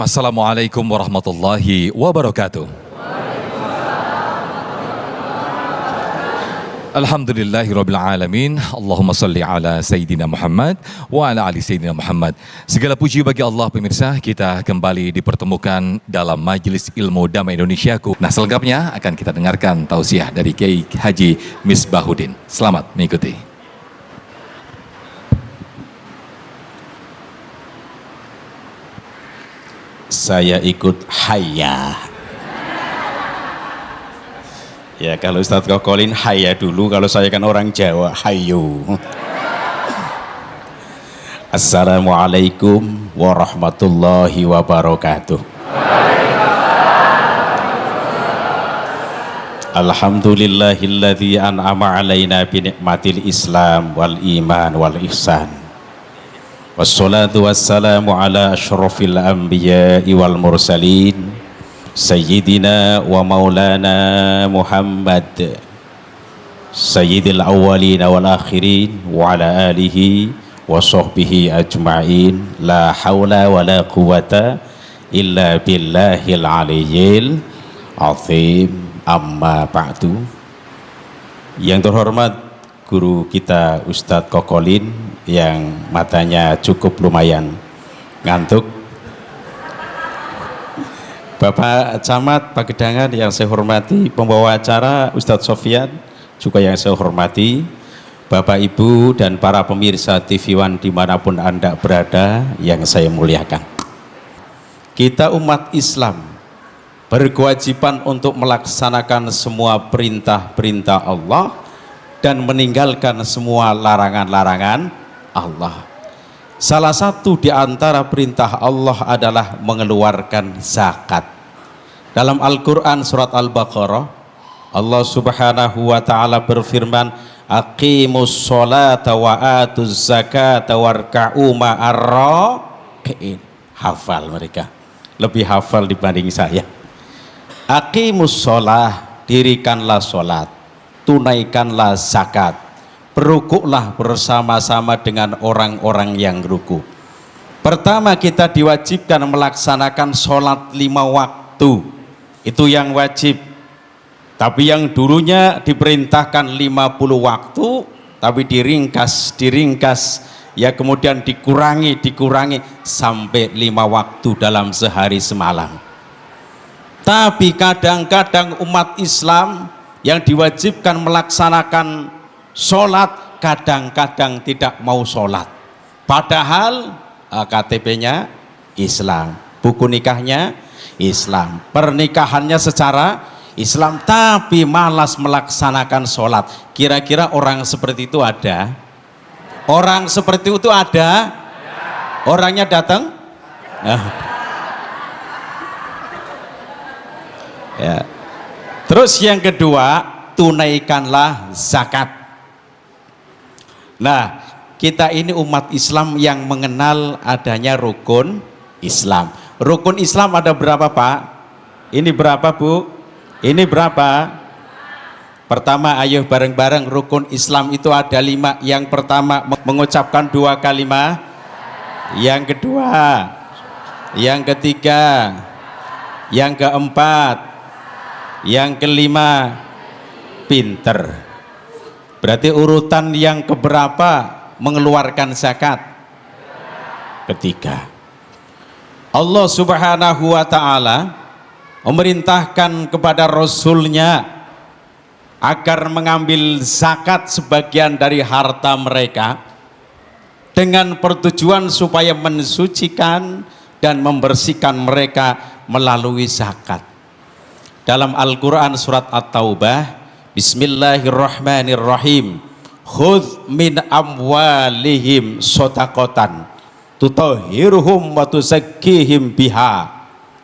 Assalamualaikum warahmatullahi wabarakatuh. Alhamdulillahirabbil alamin. Allahumma salli ala Sayyidina Muhammad wa ala ali Sayyidina Muhammad. Segala puji bagi Allah pemirsa, kita kembali dipertemukan dalam Majelis Ilmu Damai Indonesiaku. Nah, selengkapnya akan kita dengarkan tausiah dari Kiai Haji Misbahuddin. Selamat mengikuti. Saya ikut hayya. Ya, kalau Ustadz Kokolin hayya dulu, kalau saya kan orang Jawa, hayyu. Assalamualaikum warahmatullahi wabarakatuh. Alhamdulillahilladzi an'ama alaina bi ni'matil Islam wal iman wal ihsan. Wassalatu wassalamu ala asyrafil anbiya'i wal mursalin Sayyidina wa maulana Muhammad Sayyidil awwalina wal akhirin wa ala alihi wa sahbihi ajma'in. La hawla wa la quwata illa billahil aliyyil azim. Amma ba'du. Yang terhormat guru kita Ustadz Kokolin yang matanya cukup lumayan ngantuk, Bapak Camat Pagedangan yang saya hormati, pembawa acara Ustadz Sofyan juga yang saya hormati, Bapak Ibu dan para pemirsa TV One dimanapun Anda berada yang saya muliakan. Kita umat Islam berkewajiban untuk melaksanakan semua perintah-perintah Allah dan meninggalkan semua larangan-larangan Allah. Salah satu di antara perintah Allah adalah mengeluarkan zakat. Dalam Al-Quran surat Al-Baqarah, Allah subhanahu wa ta'ala berfirman, aqimus sholata wa atuz zakata warka'u ma'arraki'in. Hafal mereka, lebih hafal dibanding saya. Aqimus sholah, dirikanlah sholat, tunaikanlah zakat, berukuklah bersama-sama dengan orang-orang yang ruku. Pertama, kita diwajibkan melaksanakan sholat 5 waktu, itu yang wajib. Tapi yang dulunya diperintahkan 50 waktu, tapi diringkas, ya kemudian dikurangi sampai 5 waktu dalam sehari semalam. Tapi kadang-kadang umat Islam yang diwajibkan melaksanakan sholat kadang-kadang tidak mau sholat, padahal KTP-nya Islam, buku nikahnya Islam, pernikahannya secara Islam, tapi malas melaksanakan sholat. Kira-kira orang seperti itu ada? Orang seperti itu ada? Orangnya datang? Ya. Terus yang kedua, tunaikanlah zakat. Nah, kita ini umat Islam yang mengenal adanya rukun Islam. Rukun Islam ada berapa, Pak? Ini berapa, Bu? Ini berapa? Pertama, ayo bareng-bareng, rukun Islam itu ada 5. Yang pertama, mengucapkan 2 kalimat. Yang kedua, yang ketiga, yang keempat, yang kelima, pinter. Berarti urutan yang keberapa mengeluarkan zakat? Ketiga. Allah subhanahu wa ta'ala memerintahkan kepada Rasulnya agar mengambil zakat sebagian dari harta mereka dengan pertujuan supaya mensucikan dan membersihkan mereka melalui zakat. Dalam Al-Quran surat At-Taubah, Bismillahirrahmanirrahim, khudh min amwalihim shadaqatan tutahhiruhum wa tuzakkihim biha.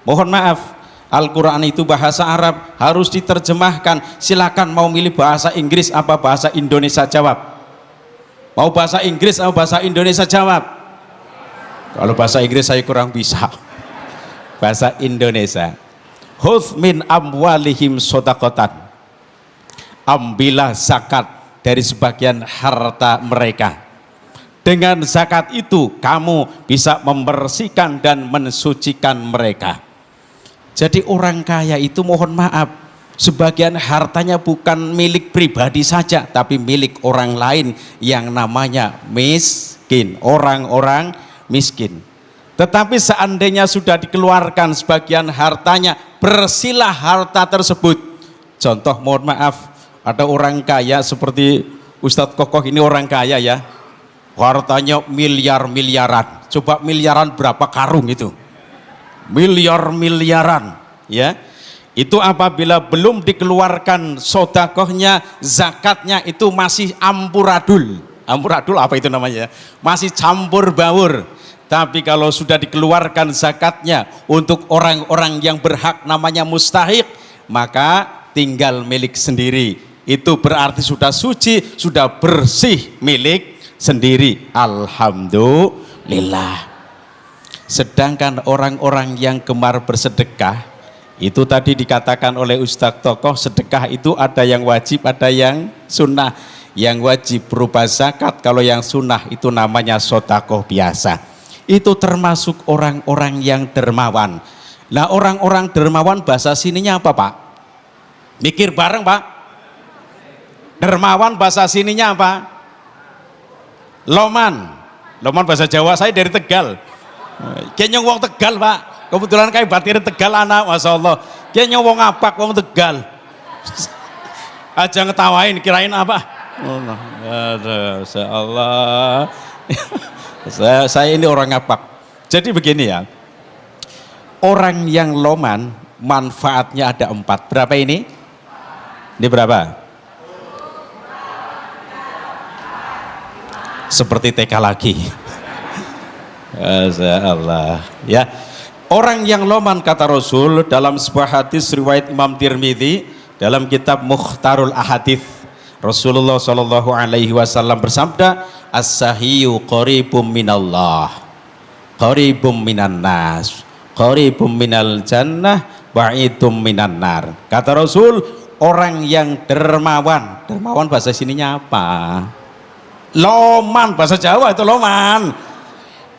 Mohon maaf, Al-Quran itu bahasa Arab, harus diterjemahkan. Silakan mau milih bahasa Inggris apa bahasa Indonesia, jawab. Mau bahasa Inggris atau bahasa Indonesia, jawab. Kalau bahasa Inggris saya kurang bisa. Bahasa Indonesia. Khudh min amwalihim shadaqatan, ambillah zakat dari sebagian harta mereka Dengan zakat itu kamu bisa membersihkan dan mensucikan mereka. Jadi orang kaya itu mohon maaf, sebagian hartanya bukan milik pribadi saja, tapi milik orang lain yang namanya miskin, orang-orang miskin. Tetapi seandainya sudah dikeluarkan sebagian hartanya, bersihlah harta tersebut. Contoh mohon maaf, ada orang kaya seperti Ustadz Kokoh ini orang kaya ya, hartanya miliar-miliaran. Coba miliaran berapa karung itu? Miliar-miliaran ya. Itu apabila belum dikeluarkan sodakohnya, zakatnya itu masih amburadul. Amburadul apa itu namanya? Masih campur baur. Tapi kalau sudah dikeluarkan zakatnya untuk orang-orang yang berhak namanya mustahik, maka tinggal milik sendiri. Itu berarti sudah suci, sudah bersih milik sendiri. Alhamdulillah. Sedangkan orang-orang yang gemar bersedekah, itu tadi dikatakan oleh Ustadz Tokoh, sedekah itu ada yang wajib, ada yang sunnah. Yang wajib berupa zakat, kalau yang sunnah itu namanya sodakoh biasa. Itu termasuk orang-orang yang dermawan. Nah, orang-orang dermawan bahasa sininya apa, Pak? Mikir bareng, Pak. Dermawan bahasa sininya apa? Loman. Loman bahasa Jawa, saya dari Tegal. Kayaknya wong Tegal, Pak. Kebetulan kayak batir Tegal anak, Masya Allah. Kayaknya wong apak, wong Tegal. Aja ngetawain, kirain apa? Masya Allah. Saya ini orang ngapak. Jadi begini ya, orang yang loman manfaatnya ada 4. Berapa ini? Ini berapa? Seperti TK lagi. Masya Allah ya. Orang yang loman kata Rasul dalam sebuah hadis riwayat Imam Tirmidzi dalam kitab Mukhtarul Ahadits, Rasulullah Shallallahu Alaihi Wasallam bersabda, as-sahiyu qaribum minallah, qaribum minan nas, qaribum minal jannah, ba'idum minan nar. Kata Rasul, orang yang dermawan, dermawan bahasa sininya apa? Loman, bahasa Jawa itu loman.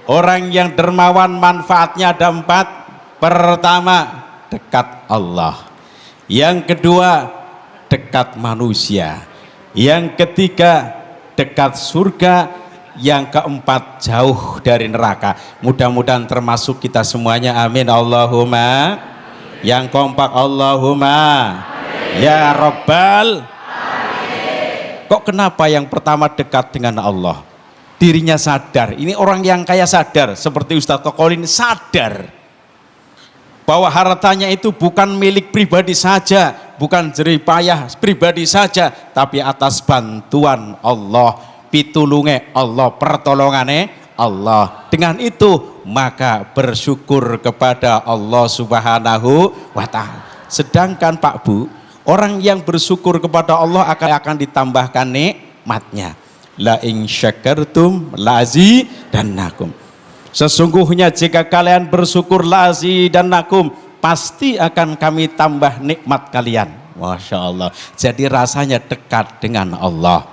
Orang yang dermawan manfaatnya ada 4. Pertama, dekat Allah. Yang kedua, dekat manusia. Yang ketiga, dekat surga. Yang keempat, jauh dari neraka. Mudah-mudahan termasuk kita semuanya, amin Allahumma. Yang kompak Allahumma ya Rabbal. Kok kenapa yang pertama dekat dengan Allah? Dirinya sadar. Ini orang yang kaya sadar, seperti Ustadz Tokolin sadar bahwa hartanya itu bukan milik pribadi saja, bukan jeripayah pribadi saja, tapi atas bantuan Allah, pitulunge Allah, pertolongane Allah. Dengan itu maka bersyukur kepada Allah Subhanahu wa ta'ala. Sedangkan Pak Bu, orang yang bersyukur kepada Allah akan ditambahkan nikmatnya. La in syakartum lazidannakum. Sesungguhnya jika kalian bersyukur lazidannakum, pasti akan kami tambah nikmat kalian. Masya Allah. Jadi rasanya dekat dengan Allah.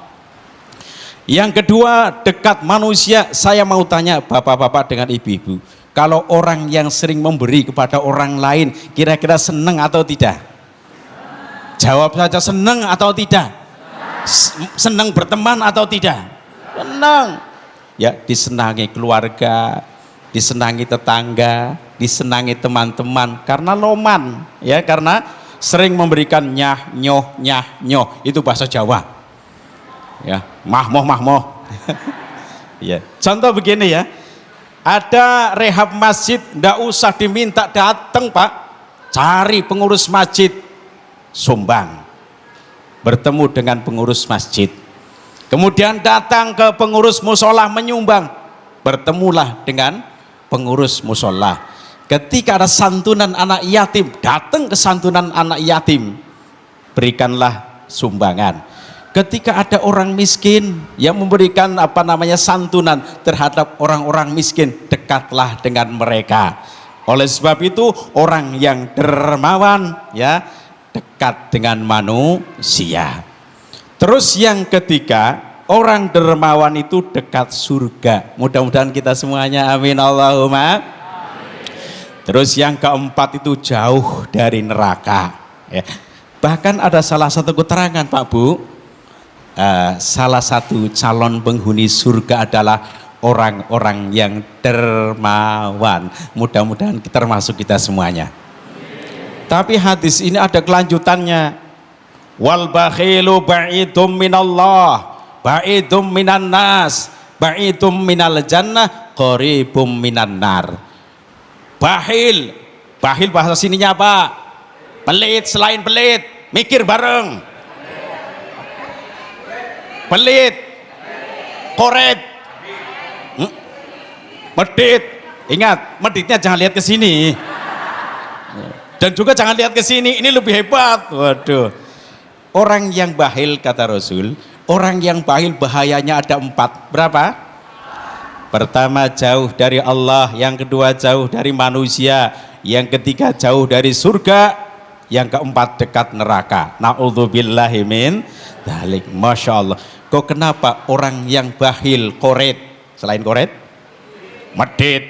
Yang kedua, dekat manusia. Saya mau tanya bapak-bapak dengan ibu-ibu, kalau orang yang sering memberi kepada orang lain, kira-kira senang atau tidak? Jawab saja, senang atau tidak? Senang berteman atau tidak? Senang. Ya, disenangi keluarga, disenangi tetangga, disenangi teman-teman, karena loman, ya, karena sering memberikan nyah nyoh, itu bahasa Jawa. Ya, mahmoh. Ya, contoh begini ya, ada rehab masjid, ndak usah diminta datang Pak, cari pengurus masjid, sumbang, bertemu dengan pengurus masjid, kemudian datang ke pengurus musola menyumbang, bertemulah dengan pengurus musola. Ketika ada santunan anak yatim, datang ke santunan anak yatim, berikanlah sumbangan. Ketika ada orang miskin yang memberikan santunan terhadap orang-orang miskin, dekatlah dengan mereka. Oleh sebab itu orang yang dermawan ya dekat dengan manusia. Terus yang ketiga, orang dermawan itu dekat surga. Mudah-mudahan kita semuanya amin Allahumma. Terus yang keempat itu jauh dari neraka ya. Bahkan ada salah satu keterangan Pak Bu, salah satu calon penghuni surga adalah orang-orang yang dermawan. Mudah-mudahan termasuk kita semuanya. Tapi hadis ini ada kelanjutannya. Wal bakhilu ba'idum minallah, ba'idum minan nas, ba'idum minal jannah, qaribum minan nar. Bakhil, bakhil bahasa sininya apa? Pelit, selain pelit, mikir bareng. Pelit, koret, medit. Ingat, meditnya jangan lihat ke sini. Dan juga jangan lihat ke sini, ini lebih hebat. Waduh. Orang yang bakhil kata Rasul, orang yang bakhil bahayanya ada 4. Berapa? Pertama jauh dari Allah, yang kedua jauh dari manusia, yang ketiga jauh dari surga, yang keempat dekat neraka. Na'udzubillahi min dzalik. Masya Allah. Kok kenapa orang yang bakhil, koret, selain koret, medit,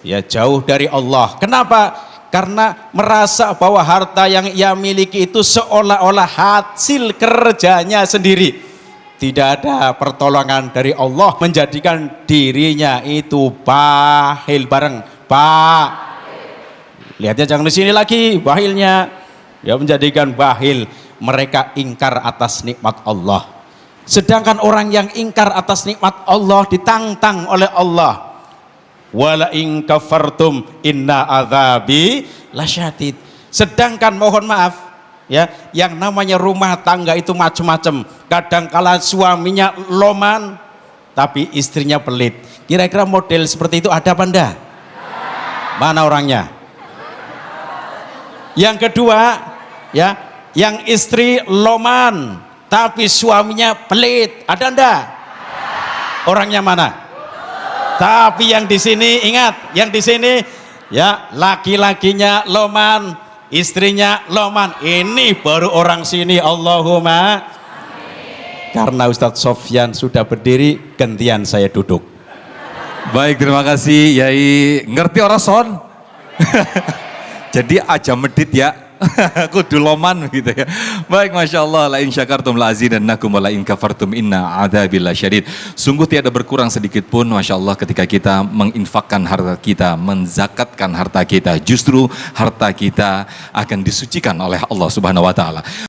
ya jauh dari Allah. Kenapa? Karena merasa bahwa harta yang ia miliki itu seolah-olah hasil kerjanya sendiri. Tidak ada pertolongan dari Allah, menjadikan dirinya itu bakhil. Bareng, Pak. Lihatnya jangan di sini lagi bakhilnya. Ya, menjadikan bakhil, mereka ingkar atas nikmat Allah. Sedangkan orang yang ingkar atas nikmat Allah ditantang oleh Allah. Wala in kafartum inna adzabi lasyadid. Sedangkan mohon maaf ya, yang namanya rumah tangga itu macam-macam. Kadangkala suaminya loman tapi istrinya pelit. Kira-kira model seperti itu ada apa enggak? Mana orangnya? Yang kedua ya, yang istri loman tapi suaminya pelit, ada enggak? Orangnya mana? Tapi yang di sini ingat, yang di sini ya laki-lakinya loman, istrinya loman. Ini baru orang sini. Allahumma. Karena Ustadz Sofyan sudah berdiri, gantian saya duduk. Baik, terima kasih Yai. Ngerti orang son? Jadi aja medit ya. Kudu loman gitu ya. Baik, Masya Allah. La in syakartum la azidannakum wa la in kafartum inna adzabil lasyadid. Sungguh tiada berkurang sedikit pun, Masya Allah, ketika kita menginfakkan harta kita, menzakatkan harta kita. Justru harta kita akan disucikan oleh Allah Subhanahu wa Ta'ala.